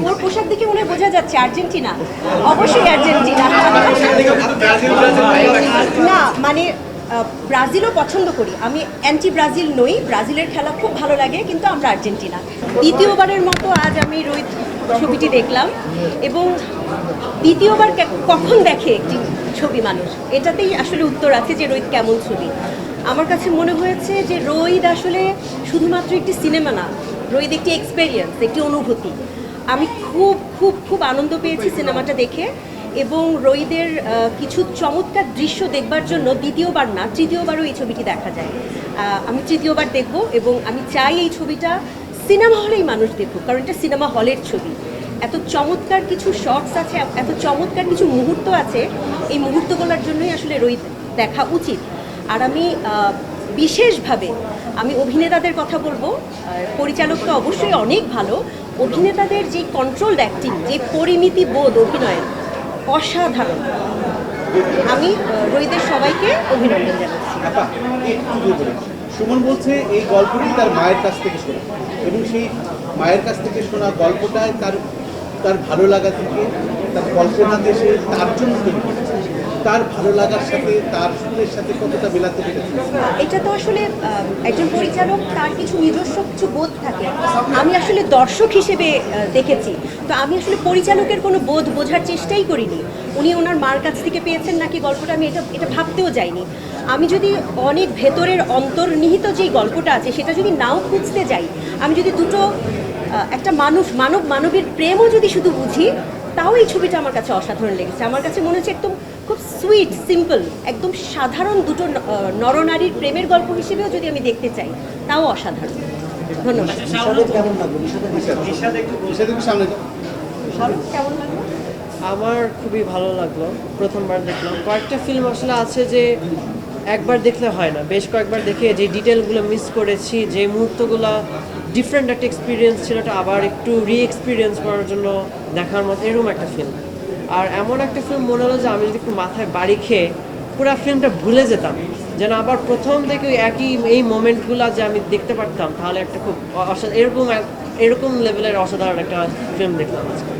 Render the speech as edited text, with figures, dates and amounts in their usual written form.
ওর পোশাক দেখে মনে হয় বোঝা যাচ্ছে আর্জেন্টিনা, অবশ্যই আর্জেন্টিনা। না মানে ব্রাজিলও পছন্দ করি, আমি অ্যান্টি ব্রাজিল নই, ব্রাজিলের খেলা খুব ভালো লাগে, কিন্তু আমরা আর্জেন্টিনা। দ্বিতীয়বারের মতো আজ আমি রোহিত ছবিটি দেখলাম, এবং দ্বিতীয়বার কখন দেখে একটি ছবি মানুষ, এটাতেই আসলে উত্তর আছে যে রোহিত কেমন ছবি। আমার কাছে মনে হয়েছে যে রোহিত আসলে শুধুমাত্র একটি সিনেমা না, রোহিত একটি এক্সপেরিয়েন্স, একটি অনুভূতি। আমি খুব খুব খুব আনন্দ পেয়েছি সিনেমাটা দেখে, এবং রোহিতের কিছু চমৎকার দৃশ্য দেখবার জন্য দ্বিতীয়বার না, তৃতীয়বারও এই ছবিটি দেখা যায়। আমি তৃতীয়বার দেখব, এবং আমি চাই এই ছবিটা সিনেমা হলেই মানুষ দেখুক, কারণ এটা সিনেমা হলের ছবি। এত চমৎকার কিছু শর্টস আছে, এত চমৎকার কিছু মুহূর্ত আছে, এই মুহূর্তগুলোর জন্যই আসলে রোহিত দেখা উচিত। আর আমি বিশেষভাবে আমি অভিনেতাদের কথা বলবো, পরিচালক তো অবশ্যই অনেক ভালো, অভিনেতাদের যে কন্ট্রোলড অ্যাক্টিং, যে পরিমিতি বোধ অভিনয়ের, অসাধারণ। আমি রোহিতের সবাইকে অভিনন্দন জানাচ্ছি। সুমন বলছে এই গল্পটি তার মায়ের কাছ থেকে শোনা, এবং সেই মায়ের কাছ থেকে শোনা গল্পটায় তার ভালো লাগা থেকে, তার কল্পনাতে সে তার জন্য তৈরি করেছে। তার ভালো লাগার সাথে তার সুরের সাথে কতটা মেলাতে পেরেছে? এটা তো আসলে একজন পরিচালক, তার কিছু নিজস্ব কিছু বোধ থাকে। আমি আসলে দর্শক হিসেবে দেখেছি, তো আমি আসলে পরিচালকের কোনো বোধ বোঝার চেষ্টাই করিনি। উনি ওনার মার কাছ থেকে পেয়েছেন নাকি গল্পটা, আমি এটা ভাবতেও যাইনি। আমি যদি অনেক ভেতরের অন্তর্নিহিত যেই গল্পটা আছে সেটা যদি নাও খুঁজতে যাই, আমি যদি দুটো একটা মানবীর প্রেমও যদি শুধু বুঝি, তাও এই ছবিটা আমার কাছে অসাধারণ লেগেছে। আমার কাছে মনে হচ্ছে একদম খুব সুইট, সিম্পল, একদম সাধারণ দুটো নরনারীর প্রেমের গল্প হিসেবেও যদি আমি দেখতে চাই, তাও অসাধারণ। ধন্যবাদ। কেমন লাগলো? আমার খুবই ভালো লাগলো, প্রথমবার দেখলাম। কয়েকটা ফিল্ম আসলে আছে যে একবার দেখলে হয় না, বেশ কয়েকবার দেখে যে ডিটেলগুলো মিস করেছি, যে মুহূর্তগুলো ডিফারেন্ট একটা এক্সপিরিয়েন্স ছিল, ওটা আবার একটু এক্সপিরিয়েন্স করার জন্য দেখার মতো এরকম একটা ফিল্ম। আর এমন একটা ফিল্ম মনে হলো যে আমি যদি একটু মাথায় বাড়ি খেয়ে পুরো ফিল্মটা ভুলে যেতাম, যেন আবার প্রথম থেকে এই মোমেন্টগুলো যে আমি দেখতে পারতাম, তাহলে একটা খুব এরকম লেভেলের অসাধারণ একটা ফিল্ম দেখলাম আজকে।